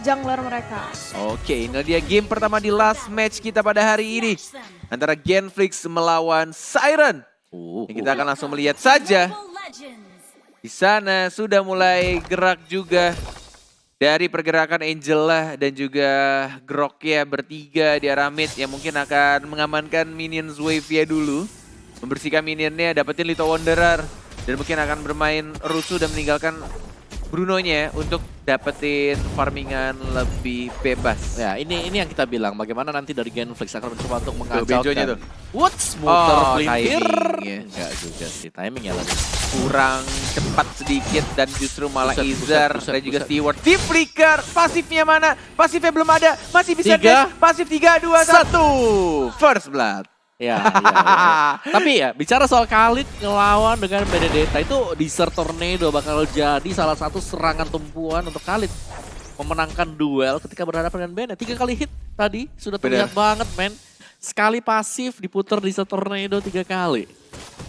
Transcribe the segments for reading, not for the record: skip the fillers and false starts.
jungler mereka. Oke, ini dia game pertama di last match kita pada hari ini. Antara Genflix melawan Siren. Yang kita akan langsung melihat saja. Di sana sudah mulai gerak juga. Dari pergerakan Angela dan juga Groknya bertiga di arah mid yang mungkin akan mengamankan minions wave-nya dulu. Membersihkan minionnya, dapetin Little Wanderer. Dan mungkin akan bermain rusuh dan meninggalkan Brunonya untuk dapetin farmingan lebih bebas. Ya, ini yang kita bilang. Bagaimana nanti dari Genflix akan mencoba untuk Benjonya mengacaukan. tuh. What's muter pelintir? timingnya. Enggak juga sih, timing ya lagi. Kurang cepat sedikit dan justru malah Buset, Izar buset, dan juga buset. Steward. Di flicker, pasifnya mana? Pasifnya belum ada, masih bisa Tiga. dash. Pasif 3, 2, 1. First blood. Ya. Tapi ya, bicara soal Khalid ngelawan dengan Benedetta itu Desert Tornado bakal jadi salah satu serangan tumpuan untuk Khalid. Memenangkan duel ketika berhadapan dengan Bennett. 3 kali hit tadi, sudah terlihat banget men. Sekali pasif diputer Desert Tornado 3 kali.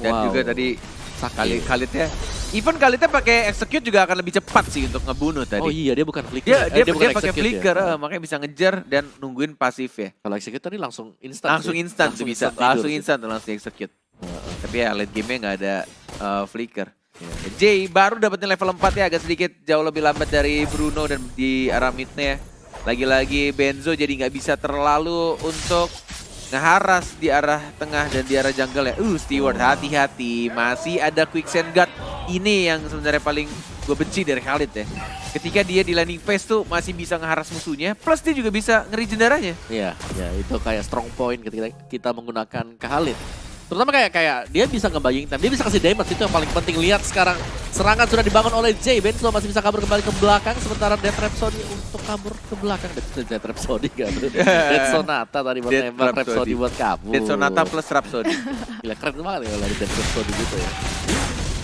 Dan juga tadi Khalidnya, even Khalidnya pakai execute juga akan lebih cepat sih untuk ngebunuh tadi. Oh iya, dia bukan flicker. Dia bukan pakai execute flicker, ya. makanya bisa ngejar dan nungguin pasif ya. Kalau execute tadi langsung instan. Langsung instan tuh bisa, langsung instan tuh langsung execute. Tapi ya late game-nya nggak ada flicker. Jay baru dapetin level 4 ya, agak sedikit jauh lebih lambat dari Bruno dan di arah mid-nya. Lagi-lagi Benzo jadi nggak bisa terlalu untuk ngeharas di arah tengah dan di arah jungle ya. Steward hati-hati, masih ada quicksand guard. Ini yang sebenarnya paling gue benci dari Khalid ya. Ketika dia di landing phase tuh masih bisa ngeharas musuhnya, plus dia juga bisa ngeri darahnya. Iya, ya itu kayak strong point ketika kita menggunakan Khalid. Terutama kayak dia bisa ngebaying time, dia bisa kasih damage, itu yang paling penting. Lihat sekarang serangan sudah dibangun oleh Jay. Benzo masih bisa kabur kembali ke belakang, sementara Death Rhapsody untuk kabur ke belakang. Death Rhapsody kan? Death Sonata tadi buat nembak, Rhapsody buat kabur. Death Sonata plus Rhapsody. Gila keren banget ya kalau ada Death Rhapsody gitu ya.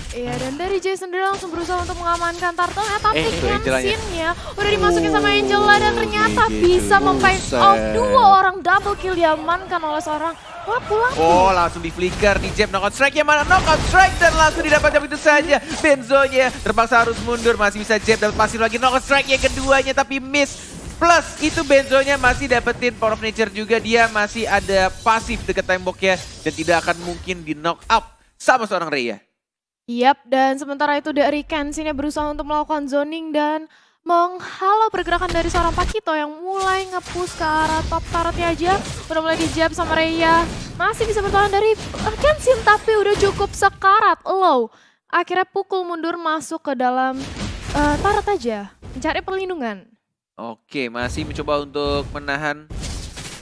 Iya, dan dari Jay sendiri langsung berusaha untuk mengamankan turtle. Tapi itu Angelanya. Kenshin-nya udah dimasukin sama Angela dan ternyata bisa memfind out 2 orang. Double kill diamankan oleh seorang pulang. Oh, langsung di flicker, di jab knockout strike-nya mana? Knockout strike dan langsung didapat begitu saja. Benzonya terpaksa harus mundur, masih bisa jab, dapat pasif lagi knockout strike yang keduanya tapi miss. Plus itu Benzonya masih dapetin Power of Nature juga, dia masih ada pasif dekat temboknya dan tidak akan mungkin di knock out sama seorang Rhea. Yap, dan sementara itu dari Kenshin berusaha untuk melakukan zoning dan menghalau pergerakan dari seorang Pakito yang mulai nge-push ke arah top turretnya aja. Udah mulai di-jab sama Rhea. Masih bisa bertahan dari Kenshin tapi udah cukup sekarat. Low. Akhirnya pukul mundur masuk ke dalam turret aja. Mencari perlindungan. Oke, masih mencoba untuk menahan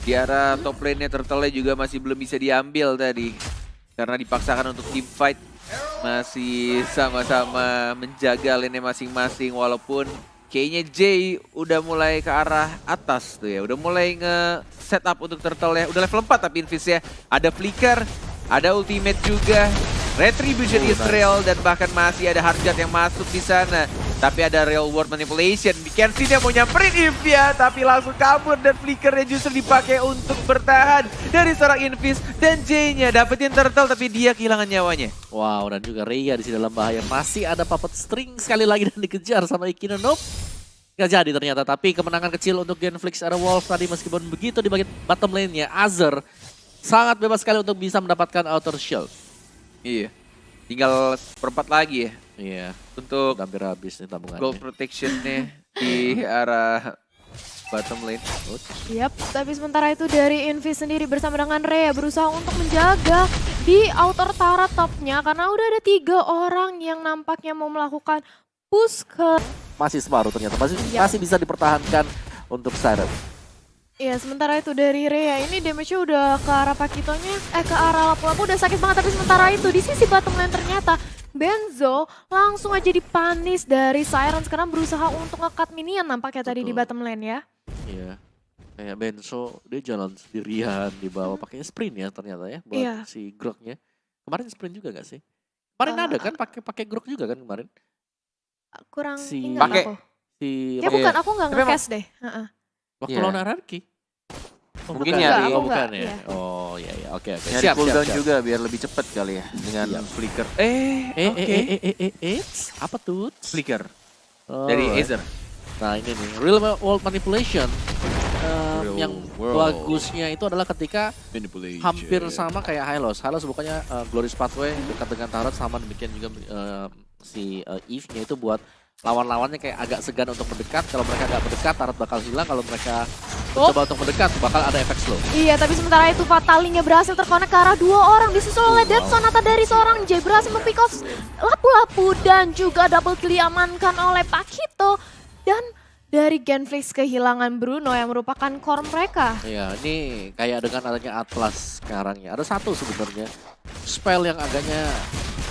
di arah top lane-nya. Turtle-nya juga masih belum bisa diambil tadi. Karena dipaksakan untuk team fight. Masih sama-sama menjaga lane-nya masing-masing walaupun kayaknya Jay udah mulai ke arah atas tuh ya. Udah mulai nge-set up untuk turtle ya. Udah level 4 tapi Invis ya. Ada flicker, ada ultimate juga. Retribution Israel dan bahkan masih ada hard guard yang masuk di sana. Tapi ada real world manipulation. Kenshin yang mau nyamperin Ivy ya, tapi langsung kabur dan flickernya justru dipakai untuk bertahan dari seorang Invis. Dan Jay-nya dapetin turtle tapi dia kehilangan nyawanya. Wow, dan juga Rhea di sini dalam bahaya. Masih ada puppet string sekali lagi dan dikejar sama Ikina. Nope. Gak jadi ternyata, tapi kemenangan kecil untuk Genflix ada Wolf tadi meskipun begitu di bagian bottom lane-nya. Azir sangat bebas sekali untuk bisa mendapatkan outer shield. Iya, tinggal seperempat lagi ya. Iya, untuk hampir habis nih tabungannya. Gold protection-nya di arah bottom lane. Yap, tapi sementara itu dari Invis sendiri bersama dengan Rhea berusaha untuk menjaga di outer turret topnya karena udah ada 3 orang yang nampaknya mau melakukan push ke... Masih separuh ternyata, masih bisa dipertahankan untuk Siren. Iya, sementara itu dari Rhea ini damage-nya udah ke arah Pakitonya, ke arah lapu-lapu udah sakit banget. Tapi sementara itu di sisi bottom lane ternyata Benzo langsung aja dipanis dari Siren. Sekarang berusaha untuk nge-cut minion nampaknya tadi di bottom lane ya. Iya, kayak Benzo dia jalan sendirian di bawah pakainya sprint ya ternyata ya buat si Groknya. Kemarin sprint juga gak sih? Kemarin ada kan pakai Grok juga kan kemarin? Kurang si ingat aku. Ya bukan, aku nggak nge-cash deh. Waktu lawan Anarchy. Mungkin nyari. Bukan ya? Oh iya, oke. Nyari cooldown juga biar lebih cepat kali ya dengan flicker. Apa tuh? Flicker dari Aether. Nah ini nih, real world manipulation. Real Yang world bagusnya itu adalah ketika manipulation. hampir sama kayak Hylos. Hylos bukannya Glorious Pathway dekat dengan Tarot, sama demikian juga si Eve-nya itu buat lawan-lawannya kayak agak segan untuk mendekat. Kalau mereka agak mendekat, Tarot bakal hilang. Kalau mereka coba untuk mendekat, bakal ada efek slow. Iya, tapi sementara itu Fatalingnya berhasil terkonek ke arah 2 orang. Disusul oleh Dead Sonata dari seorang Jay, berhasil mempick off lapu-lapu dan juga double kill diamankan oleh Pakito. Dan dari Genflix kehilangan Bruno yang merupakan core mereka. Iya, ini kayak dengan adanya Atlas sekarang ya. Ada satu sebenarnya spell yang agaknya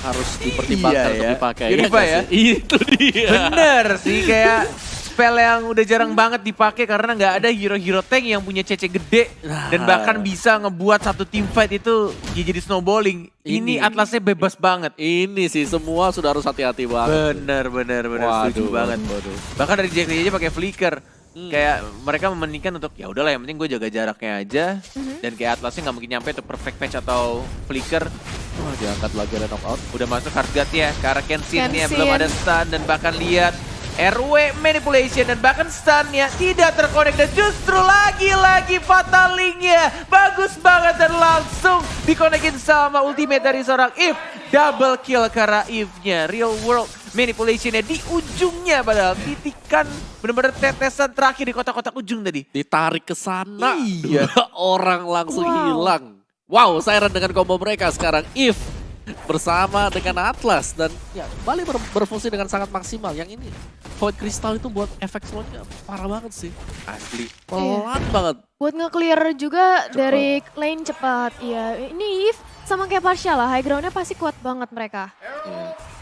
harus dipertimbangkan untuk dipakai. Unifa nggak ya? sih? Itu dia. Bener sih, kayak spell yang udah jarang banget dipakai karena nggak ada hero-hero tank yang punya CC gede dan bahkan bisa ngebuat satu team fight itu jadi snowballing. Ini Atlasnya bebas banget. Ini sih semua sudah harus hati-hati banget. Bener, setuju banget. Bahkan dari Jack aja pakai flicker. Kayak mereka mementingkan untuk ya udahlah yang penting gue jaga jaraknya aja. Dan kayak Atlasnya nggak mungkin nyampe untuk perfect patch atau flicker. Wah, diangkat lagi ada knockout. Udah masuk hard guard ya ke arah Kenshin-nya, Kenshin. belum ada stun dan bahkan lihat RW manipulation dan bahkan stun-nya tidak terkonek dan justru lagi-lagi Fatalingnya bagus banget dan langsung dikonekin sama ultimate dari seorang Eve. Double kill ke arah Eve-nya, real world manipulation-nya di ujungnya padahal titikan bener-bener tetesan terakhir di kotak-kotak ujung tadi. Ditarik ke sana, Iya. 2 orang langsung Wow. hilang. Wow, Siren dengan combo mereka sekarang Eve bersama dengan Atlas dan ya kembali berfungsi dengan sangat maksimal. Yang ini Void Crystal itu buat efek slownya parah banget sih. Asli. Pelan banget. Buat nge-clear juga dari lane cepat. Iya, ini Eve sama kayak Pasha lah, high ground-nya pasti kuat banget mereka.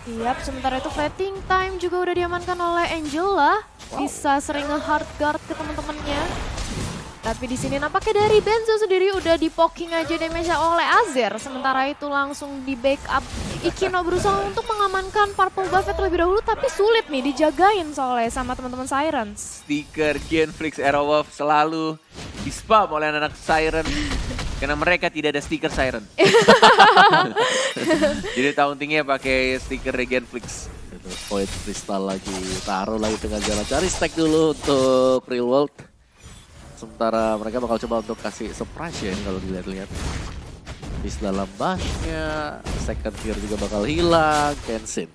Iya, sementara itu fighting time juga udah diamankan oleh Angela. Bisa sering nge-hard guard ke teman-temannya. Tapi di sini nampaknya dari Benzo sendiri udah di-poking aja damage oleh Azer. Sementara itu langsung di backup. Ikino berusaha untuk mengamankan Purple Buffet terlebih dahulu, tapi sulit nih dijagain soalnya sama teman-teman Sirens. Stiker Genflix Arrow Wolf selalu di-spam oleh anak Siren karena mereka tidak ada stiker Siren. Jadi tauntingnya pakai stiker Genflix. Void Crystal lagi, taruh lagi tengah jalan. Cari stack dulu untuk Real World. Sementara mereka bakal coba untuk kasih surprise ya kalau dilihat-lihat. Di dalam bush-nya, second tier juga bakal hilang. Kenshin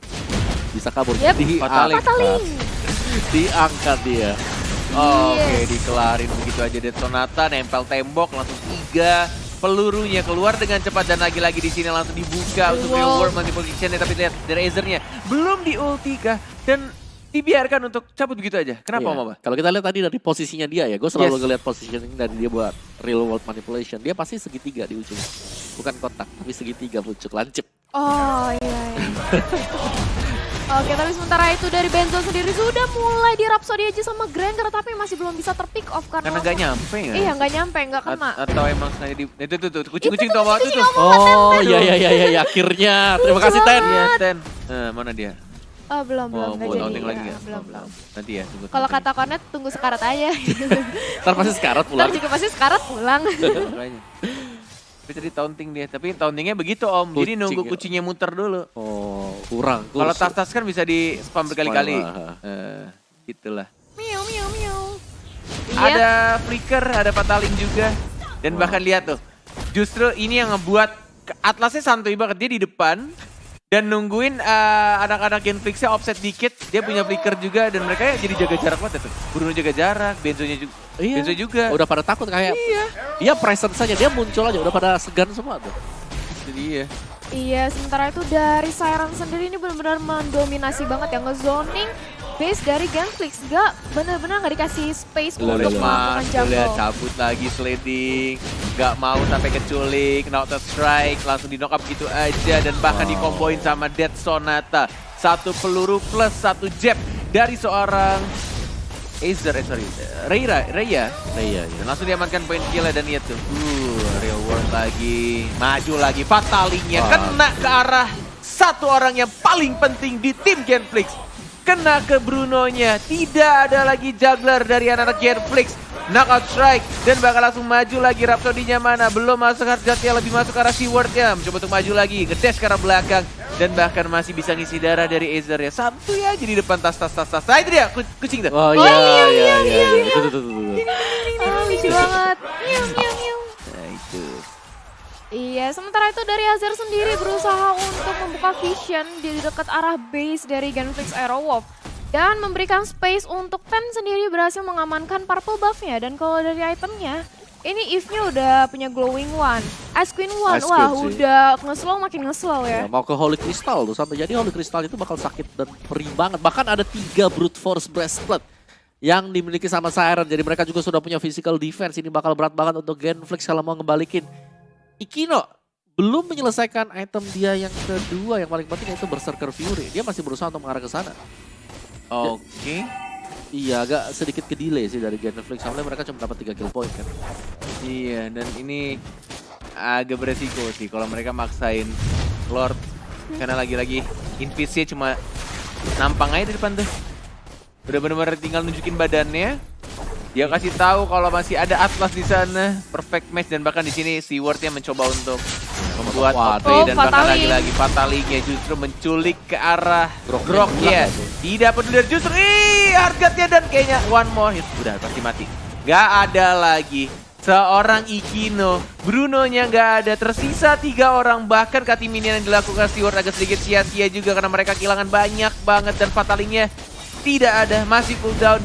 bisa kabur. Yep. Diangkat. Diangkat dia. Oke, dikelarin begitu aja Dead Sonata, nempel tembok langsung 3 pelurunya keluar dengan cepat dan lagi-lagi di sini langsung dibuka untuk real world manipulation-nya, tapi lihat dari Azernya belum di ulti kah dan dibiarkan untuk cabut begitu aja. Kenapa, Mama? Kalau kita lihat tadi dari posisinya dia ya, gue selalu ngeliat positioning dari dia buat real world manipulation. Dia pasti segitiga di ujung, bukan kotak, tapi segitiga pucuk lancip. Oh iya. Oke, tapi sementara itu dari Benzo sendiri sudah mulai di Rhapsody aja sama Granger, tapi masih belum bisa terpick off karena Karena nggak nyampe ya? Iya, nggak nyampe, nggak kena. Atau emang sengaja di... Itu kucing-kucing tuh sama itu tuh. Oh iya, akhirnya. Terima kasih Ten. Iya, Ten. Mana dia? Oh, belum, Mau nggak jadi. taunting lagi Ya, nggak? belum. Nanti ya. Tunggu Kalau taunting. kata Konet, tunggu sekarat aja. Ntar pasti sekarat Ntar pulang. juga pasti sekarat pulang. Makanya. Tapi tadi taunting dia, tapi tauntingnya begitu Om. Jadi Kucing nunggu ya. kucingnya muter dulu. Oh, kurang. Kalau tas-tas kan bisa di spam berkali-kali. Spam, Gitulah. Miau, miau, miau. Iya, Ada flicker, ada pataling juga. Dan bahkan lihat tuh, justru ini yang ngebuat Atlasnya santuy banget. Dia di depan dan nungguin anak-anak Genflix-nya offset dikit. Dia punya flicker juga dan mereka jadi jaga jarak banget tuh. Bruno jaga jarak, Benzo-nya juga. Iya. Benzo juga. Udah pada takut kayak. Iya presence saja, dia muncul aja udah pada segan semua tuh. Itu dia. iya, sementara itu dari Siren sendiri ini benar-benar mendominasi banget ya, ngezoning base dari Genflix. Gak, benar-benar nggak dikasih space untuk melakukan Lihat jungle. cabut lagi sliding, nggak mau sampai keculik, auto strike, langsung di knock up gitu aja dan bahkan dikomboin sama Dead Sonata. 1 peluru plus 1 jab dari seorang Raya. Iya. Dan langsung diamankan poin kill dan lihat tuh. Real world lagi, maju lagi, fatalingnya kena ke arah satu orang yang paling penting di tim Genflix. Kena ke Bruno-nya, tidak ada lagi juggler dari anak-anak Genflix. Knockout strike dan bakal langsung maju lagi. Rhapsody-nya mana? Belum masuk hard guard-nya, lebih masuk ke arah Seaward-nya. Mencoba untuk maju lagi, ngedash ke arah belakang. dan bahkan masih bisa ngisi darah dari Aether ya. Satu ya jadi depan tas. Nah itu dia kucing tuh. Oh iya. Tuh. Lucu banget. Nyum. Nah itu. Iya, sementara itu dari Azir sendiri berusaha untuk membuka vision di dekat arah base dari Genflix Aerowolf. Dan memberikan space untuk Ten sendiri berhasil mengamankan purple buff-nya. Dan kalau dari itemnya, ini Eve-nya udah punya glowing one. Ice Queen one, Ice wah Queen sih. udah nge-slow makin nge-slow Ya, ya. mau ke Holy Crystal tuh sampai jadi Holy Crystal itu bakal sakit dan perih banget. Bahkan ada 3 Brute Force Breastplate yang dimiliki sama Siren. Jadi mereka juga sudah punya physical defense. Ini bakal berat banget untuk Genflix kalau mau ngebalikin. Ikino belum menyelesaikan item dia yang kedua yang paling penting yaitu Berserker Fury. Dia masih berusaha untuk mengarah ke sana. Oke. Iya, agak sedikit ke delay sih dari Genflix. Soalnya mereka cuma dapat 3 kill point kan. Iya, dan ini agak beresiko sih kalau mereka maksain Lord. Karena lagi-lagi Invis-nya cuma nampang aja di depan tuh. Udah bener-bener tinggal nunjukin badannya. Dia kasih tahu kalau masih ada Atlas di sana. Perfect match dan bahkan di sini Steward-nya mencoba untuk membuat Waduh. OP dan bahkan Fataling. lagi-lagi Fataling-nya justru menculik ke arah Grok Grok-nya. Tidak peduli justru Heartguard-nya dan kayaknya one more hit. Udah pasti mati. Gak ada lagi seorang Ikino. Bruno-nya gak ada. Tersisa 3 orang. Bahkan cutting minion yang dilakukan Steward agak sedikit sia-sia juga karena mereka kehilangan banyak banget. Dan Fataling-nya tidak ada. Masih cooldown.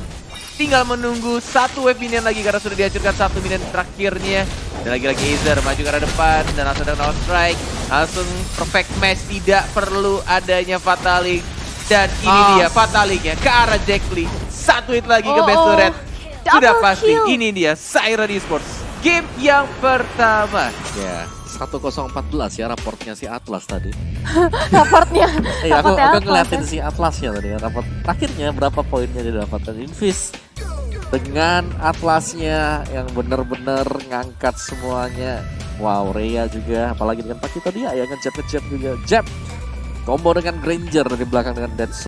Tinggal menunggu 1 wave minion lagi karena sudah dihancurkan 1 minion terakhirnya. Dan lagi-lagi Aether maju ke arah depan dan langsung ada no strike. Langsung perfect match, tidak perlu adanya Fataling. Dan ini dia Fatalingnya ke arah Jack Lee. 1 hit lagi ke best turret. Sudah Double pasti kill. ini dia Siren Esports. Game yang pertama. Ya, 1014 ya raportnya si Atlas tadi. Raportnya. Aku Rapotnya Atlas, ngeliatin ya. si Atlasnya tadi kan. Raport terakhirnya berapa poinnya didapatkan Invis. Dengan Atlasnya yang bener-bener ngangkat semuanya. Wow, Rhea juga. Apalagi dengan Pakito dia ya ngejab juga. Jab. Combo dengan Granger dari belakang dengan Dead